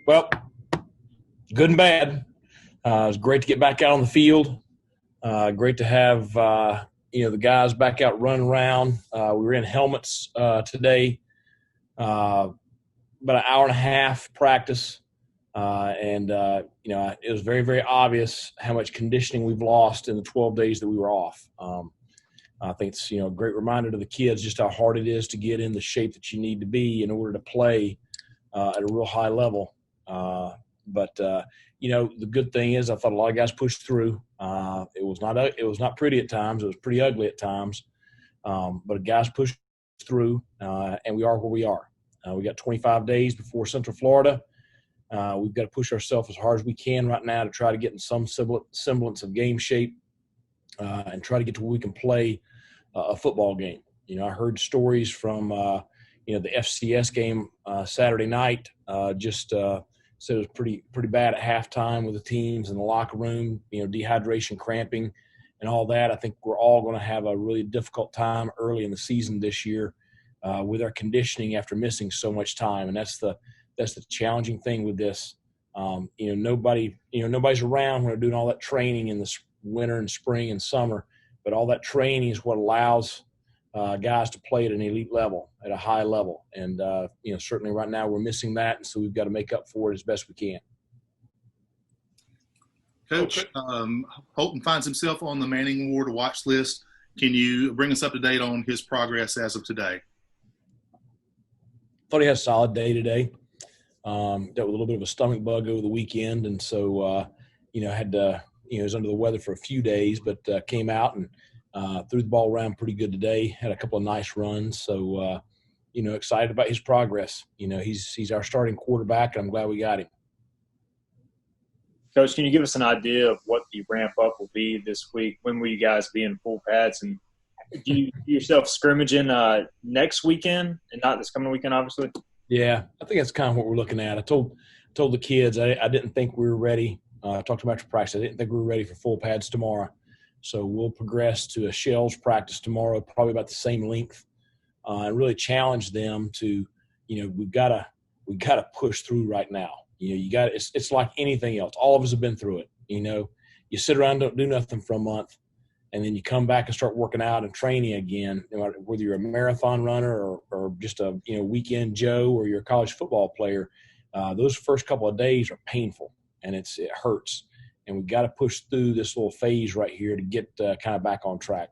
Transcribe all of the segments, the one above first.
Well, good and bad. It was great to get back out on the field. Great to have the guys back out running around. We were in helmets today, about an hour and a half practice, and it was very, very obvious how much conditioning we've lost in the 12 days that we were off. I think it's a great reminder to the kids just how hard it is to get in the shape that you need to be in order to play at a real high level. But the good thing is I thought a lot of guys pushed through. It was not pretty at times. It was pretty ugly at times. But guys pushed through, and we are where we are. We got 25 days before Central Florida. We've got to push ourselves as hard as we can right now to try to get in some semblance of game shape and try to get to where we can play a football game. I heard stories from the FCS game Saturday night. Said it was pretty bad at halftime with the teams in the locker room, dehydration, cramping, and all that. I think we're all going to have a really difficult time early in the season this year with our conditioning after missing so much time, and that's the challenging thing with this. Nobody's around when they're doing all that training in the winter and spring and summer, but all that training is what allows guys to play at an elite level, at a high level. And, certainly right now we're missing that, and so we've got to make up for it as best we can. Coach, Holton finds himself on the Manning Award watch list. Can you bring us up to date on his progress as of today? Thought he had a solid day today. Dealt with a little bit of a stomach bug over the weekend, and so, had to – he was under the weather for a few days, but came out and threw the ball around pretty good today. Had a couple of nice runs. So, excited about his progress. He's our starting quarterback, and I'm glad we got him. Coach, can you give us an idea of what the ramp up will be this week? When will you guys be in full pads? And do you yourself scrimmaging next weekend and not this coming weekend, obviously? Yeah, I think that's kind of what we're looking at. I told the kids I didn't think we were ready. I talked to them after practice. I didn't think we were ready for full pads tomorrow. So we'll progress to a shells practice tomorrow, probably about the same length, and really challenge them to, we've got to push through right now. It's like anything else. All of us have been through it. You sit around, don't do nothing for a month, and then you come back and start working out and training again. Whether you're a marathon runner or just a weekend Joe or you're a college football player, those first couple of days are painful and it hurts. And we've got to push through this little phase right here to get kind of back on track.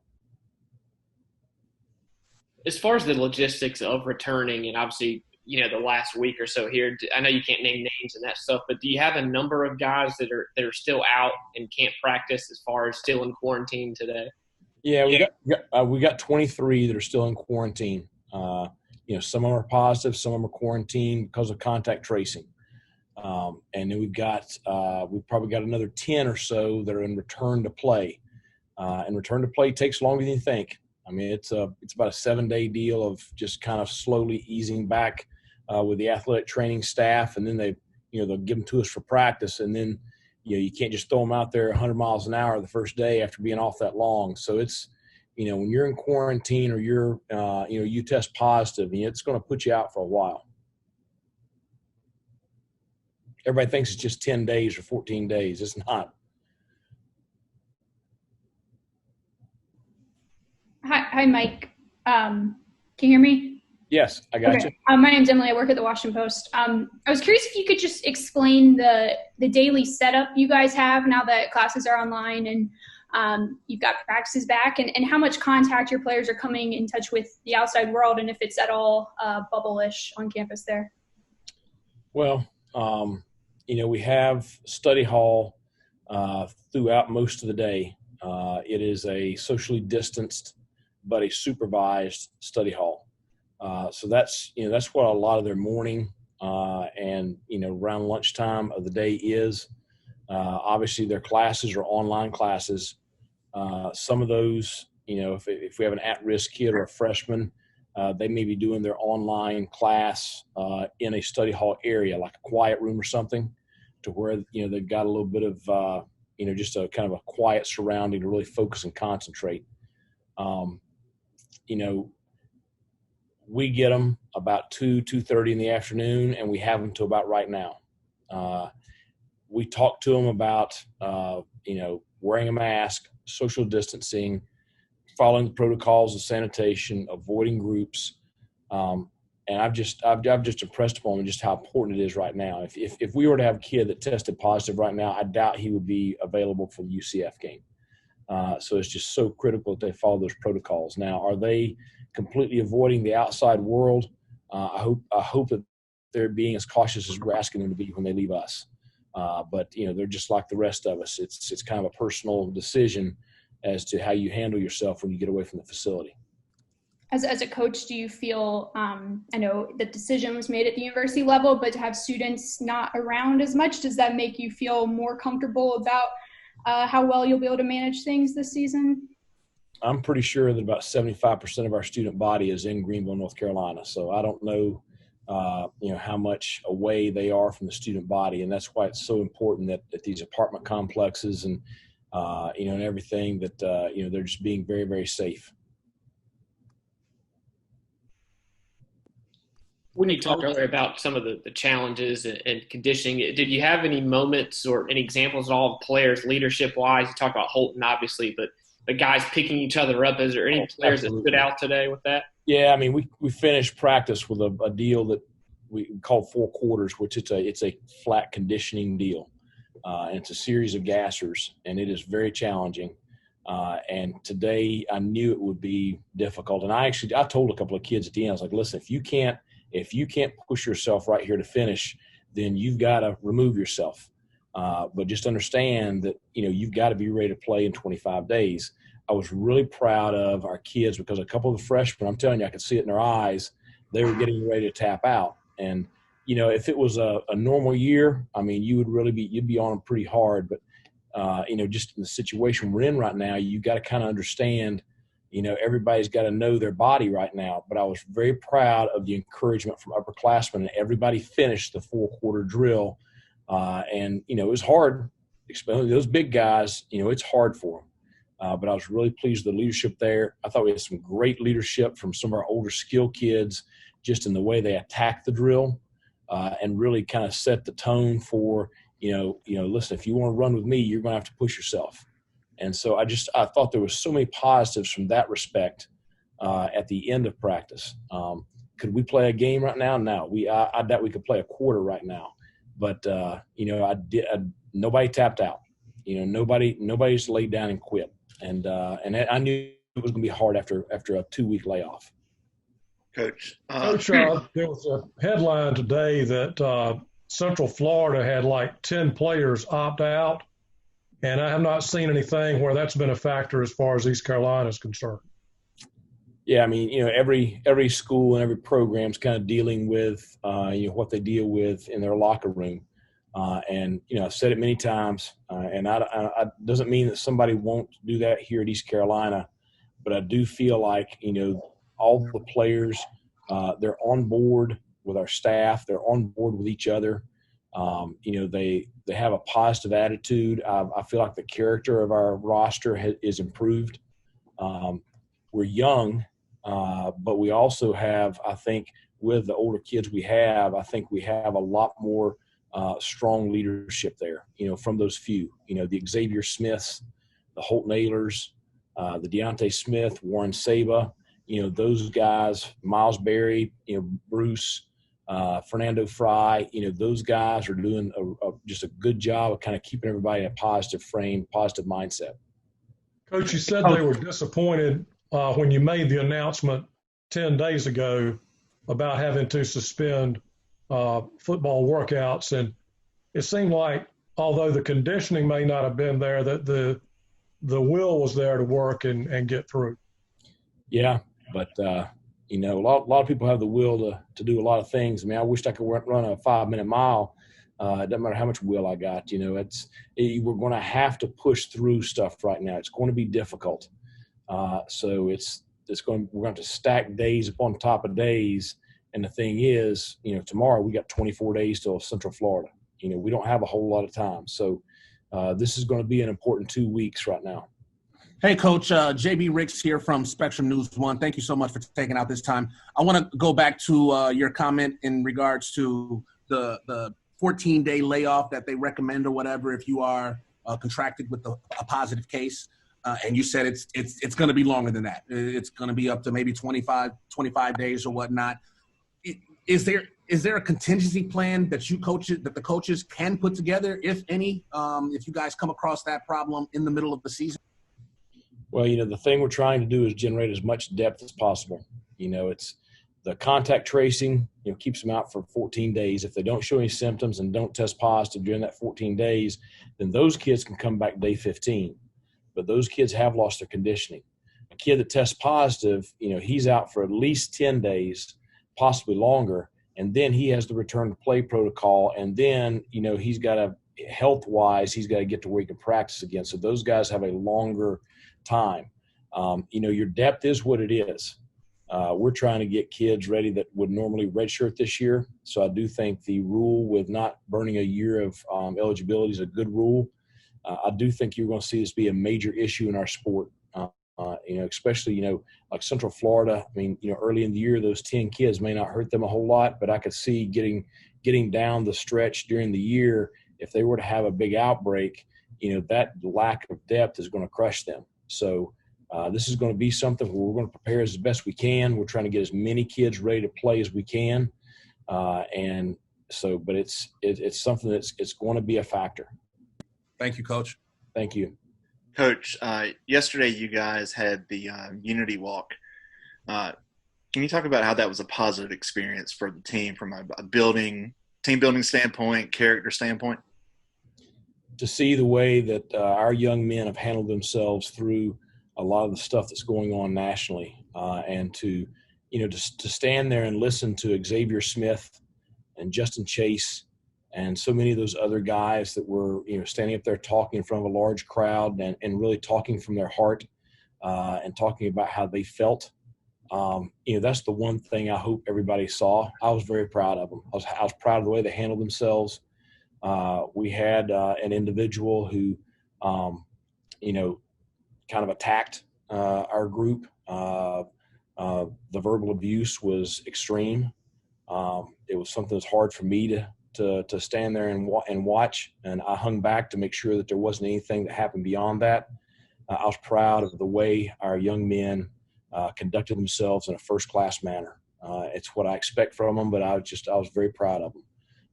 As far as the logistics of returning, and obviously, the last week or so here, I know you can't name names and that stuff, but do you have a number of guys that are still out and can't practice as far as still in quarantine today? Yeah, we got 23 that are still in quarantine. Some of them are positive, some of them are quarantined because of contact tracing. And then we've probably got another 10 or so that are in return to play. And return to play takes longer than you think. I mean, it's about a 7-day deal of just kind of slowly easing back with the athletic training staff, and then they'll give them to us for practice, and then you can't just throw them out there 100 miles an hour the first day after being off that long. So it's when you're in quarantine or you test positive, it's going to put you out for a while. Everybody thinks it's just 10 days or 14 days. It's not. Hi, Mike. Can you hear me? Yes, I got you. My name's Emily. I work at the Washington Post. I was curious if you could just explain the daily setup you guys have now that classes are online and you've got practices back, and how much contact your players are coming in touch with the outside world, and if it's at all bubble-ish on campus there. Well, we have study hall throughout most of the day. It is a socially distanced but a supervised study hall. So that's what a lot of their morning and around lunchtime of the day is. Obviously, their classes are online classes. Some of those, if we have an at-risk kid or a freshman, they may be doing their online class in a study hall area, like a quiet room or something, to where they've got a little bit of just a kind of a quiet surrounding to really focus and concentrate. We get them about 2:30 in the afternoon, and we have them till about right now. We talked to them about, wearing a mask, social distancing, following the protocols of sanitation, avoiding groups. And I've just impressed upon them just how important it is right now. If we were to have a kid that tested positive right now, I doubt he would be available for the UCF game. So it's just so critical that they follow those protocols. Now, are they completely avoiding the outside world? I hope that they're being as cautious as we're asking them to be when they leave us. But they're just like the rest of us. It's kind of a personal decision as to how you handle yourself when you get away from the facility. As a coach, do you feel, I know the decision was made at the university level, but to have students not around as much, does that make you feel more comfortable about how well you'll be able to manage things this season? I'm pretty sure that about 75% of our student body is in Greenville, North Carolina. So I don't know, how much away they are from the student body. And that's why it's so important that these apartment complexes and, and everything that, they're just being very, very safe. When you talked earlier about some of the challenges and conditioning, did you have any moments or any examples at all of players leadership-wise? You talked about Holton, obviously, but the guys picking each other up. Is there any players that stood out today with that? Yeah, I mean, we finished practice with a deal that we call 4 quarters, which it's a flat conditioning deal. And it's a series of gassers, and it is very challenging. And today I knew it would be difficult. And I told a couple of kids at the end, I was like, listen, if you can't push yourself right here to finish, then you've got to remove yourself. But just understand that, you've got to be ready to play in 25 days. I was really proud of our kids because a couple of the freshmen, I'm telling you, I could see it in their eyes. They were getting ready to tap out. And, if it was a normal year, I mean, you'd be on them pretty hard. But, just in the situation we're in right now, you got to kind of understand, everybody's got to know their body right now. But I was very proud of the encouragement from upperclassmen, and everybody finished the 4-quarter drill. And, it was hard. Those big guys, it's hard for them. But I was really pleased with the leadership there. I thought we had some great leadership from some of our older skill kids just in the way they attacked the drill and really kind of set the tone for, listen, if you want to run with me, you're going to have to push yourself. And so I thought there was so many positives from that respect at the end of practice. Could we play a game right now? No. I doubt we could play a quarter right now. But, nobody tapped out. Nobody just laid down and quit. And I knew it was going to be hard after a 2-week layoff. Coach, there was a headline today that Central Florida had like 10 players opt out, and I have not seen anything where that's been a factor as far as East Carolina is concerned. Yeah, I mean, every school and every program is kind of dealing with what they deal with in their locker room. And, I've said it many times, and I doesn't mean that somebody won't do that here at East Carolina, but I do feel like, all the players, they're on board with our staff. They're on board with each other. They have a positive attitude. I feel like the character of our roster is improved. We're young, but we also have, I think, with the older kids we have a lot more strong leadership there, from those few, the Xavier Smiths, the Holt Naylors, the Deontay Smith, Warren Saba, those guys, Miles Berry, Bruce, Fernando Fry, those guys are doing just a good job of kind of keeping everybody in a positive frame, positive mindset. Coach, you said they were disappointed when you made the announcement 10 days ago about having to suspend football workouts, and it seemed like although the conditioning may not have been there, that the will was there to work and get through. Yeah, but a lot of people have the will to do a lot of things. I mean, I wished I could run a 5-minute mile. It doesn't matter how much will I got. We're going to have to push through stuff right now. It's going to be difficult. So we're going to stack days upon top of days. And the thing is, tomorrow we got 24 days till Central Florida. We don't have a whole lot of time. So this is going to be an important 2 weeks right now. Hey, Coach, JB Ricks here from Spectrum News 1. Thank you so much for taking out this time. I want to go back to your comment in regards to the 14-day layoff that they recommend or whatever if you are contracted with a positive case. And you said it's going to be longer than that. It's going to be up to maybe 25 days or whatnot. Is there a contingency plan that the coaches can put together, if any, if you guys come across that problem in the middle of the season? Well, the thing we're trying to do is generate as much depth as possible. It's the contact tracing, keeps them out for 14 days. If they don't show any symptoms and don't test positive during that 14 days, then those kids can come back day 15. But those kids have lost their conditioning. A kid that tests positive, he's out for at least 10 days, possibly longer, and then he has the return to play protocol, and then, he's got to, health-wise, he's got to get to where he can practice again. So those guys have a longer time. Your depth is what it is. We're trying to get kids ready that would normally redshirt this year. So I do think the rule with not burning a year of eligibility is a good rule. I do think you're going to see this be a major issue in our sport, especially, like Central Florida. I mean, early in the year, those 10 kids may not hurt them a whole lot, but I could see getting down the stretch during the year, if they were to have a big outbreak, that lack of depth is going to crush them. So this is going to be something where we're going to prepare as best we can. We're trying to get as many kids ready to play as we can. But it's something it's going to be a factor. Thank you, Coach. Thank you. Coach, yesterday you guys had the Unity Walk. Can you talk about how that was a positive experience for the team from a team building standpoint, character standpoint? To see the way that our young men have handled themselves through a lot of the stuff that's going on nationally, and to stand there and listen to Xavier Smith and Justin Chase and so many of those other guys that were, standing up there talking in front of a large crowd and really talking from their heart, and talking about how they felt. That's the one thing I hope everybody saw. I was very proud of them. I was proud of the way they handled themselves. We had an individual who, kind of attacked our group. The verbal abuse was extreme. It was something that's hard for me to stand there and watch, and I hung back to make sure that there wasn't anything that happened beyond that. I was proud of the way our young men conducted themselves in a first-class manner. It's what I expect from them, but I was very proud of them.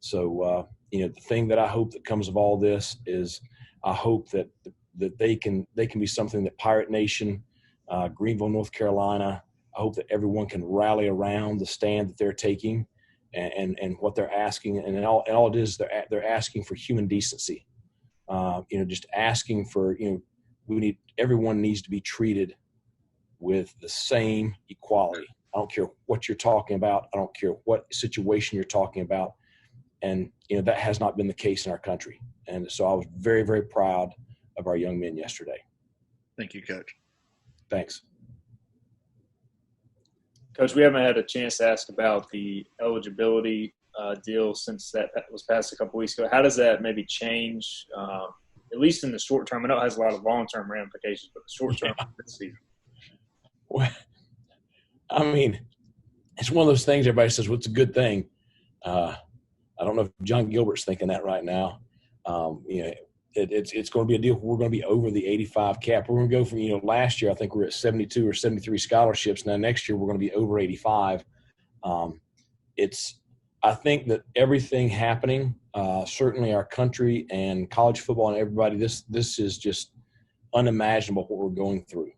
So, the thing that I hope that comes of all this is I hope that they can be something that Pirate Nation, Greenville, North Carolina, I hope that everyone can rally around the stand that they're taking and what they're asking. And all it is, they're asking for human decency. Just asking for, everyone needs to be treated with the same equality. I don't care what you're talking about. I don't care what situation you're talking about. And, that has not been the case in our country. And so I was very, very proud of our young men yesterday. Thank you, Coach. Thanks. Coach, we haven't had a chance to ask about the eligibility deal since that was passed a couple weeks ago. How does that maybe change, at least in the short term? I know it has a lot of long-term ramifications, but the short term this season. Well, I mean, it's one of those things everybody says, well, it's a good thing. I don't know if John Gilbert's thinking that right now. It's going to be a deal. We're going to be over the 85 cap. We're going to go from, last year I think we were at 72 or 73 scholarships. Now next year we're going to be over 85. I think that everything happening, certainly our country and college football and everybody, this is just unimaginable what we're going through.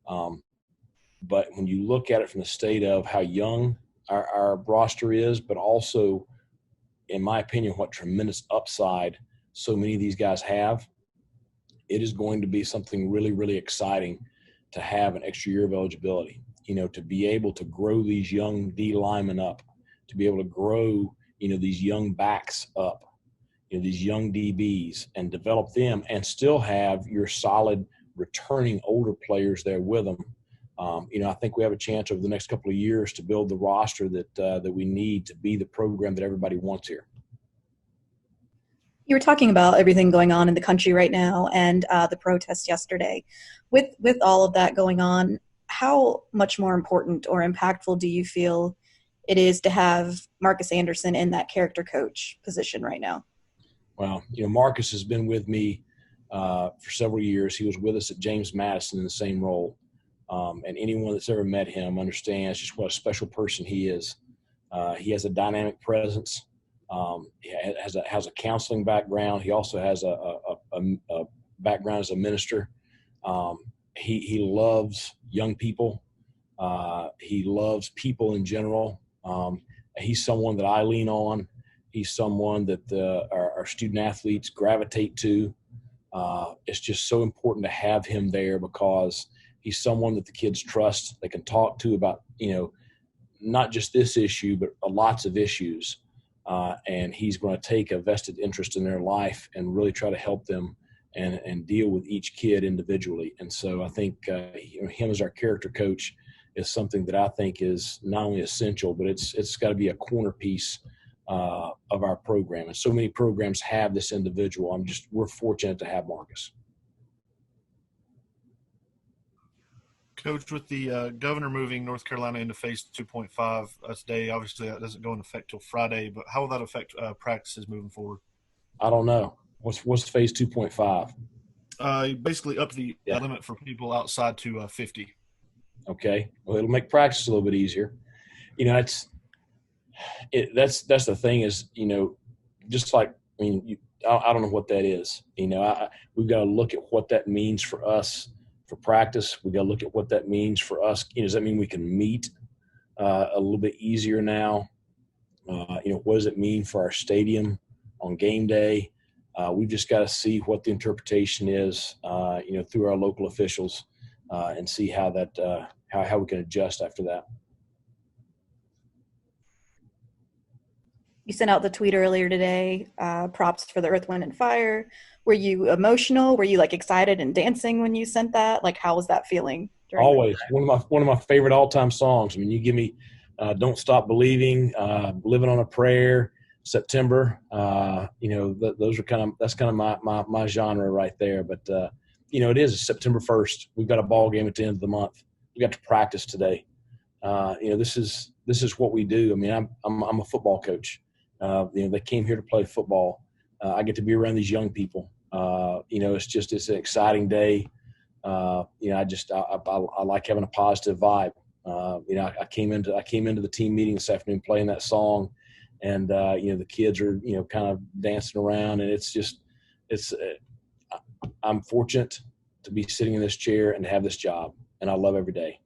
But when you look at it from the state of how young our roster is, but also, in my opinion, what tremendous upside so many of these guys have, it is going to be something really, really exciting to have an extra year of eligibility, to be able to grow these young D linemen up, to be able to grow, these young backs up, these young DBs and develop them and still have your solid returning older players there with them. I think we have a chance over the next couple of years to build the roster that we need to be the program that everybody wants here. You were talking about everything going on in the country right now and the protest yesterday. With all of that going on, how much more important or impactful do you feel it is to have Marcus Anderson in that character coach position right now? Well, Marcus has been with me for several years. He was with us at James Madison in the same role. And anyone that's ever met him understands just what a special person he is. He has a dynamic presence. He has a counseling background. He also has a background as a minister. He loves young people. He loves people in general. He's someone that I lean on. He's someone that our student athletes gravitate to. It's just so important to have him there because he's someone that the kids trust. They can talk to about, not just this issue, but lots of issues. And he's going to take a vested interest in their life and really try to help them and deal with each kid individually. And so I think him as our character coach is something that I think is not only essential, but it's got to be a corner piece of our program. And so many programs have this individual. We're fortunate to have Marcus. Coach, with the governor moving North Carolina into phase 2.5 today, obviously that doesn't go into effect till Friday, but how will that affect practices moving forward? I don't know. What's phase 2.5? Basically up the limit for people outside to 50. Okay. Well, it'll make practice a little bit easier. That's the thing is, just like, I don't know what that is. We've got to look at what that means for us for practice. We got to look at what that means for us. Does that mean we can meet a little bit easier now? What does it mean for our stadium on game day? We've just got to see what the interpretation is, through our local officials, and see how that how we can adjust after that. You sent out the tweet earlier today, props for the Earth, Wind, and Fire. Were you emotional? Were you excited and dancing when you sent that? How was that feeling? Always. One of my favorite all-time songs. You give me Don't Stop Believing, Living on a Prayer, September. Those are that's kind of my genre right there. But, it is September 1st. We've got a ball game at the end of the month. We got to practice today. This is what we do. I'm a football coach. They came here to play football. I get to be around these young people. It's an exciting day. I like having a positive vibe. I came into the team meeting this afternoon playing that song, and the kids are kind of dancing around, and I'm fortunate to be sitting in this chair and to have this job, and I love every day.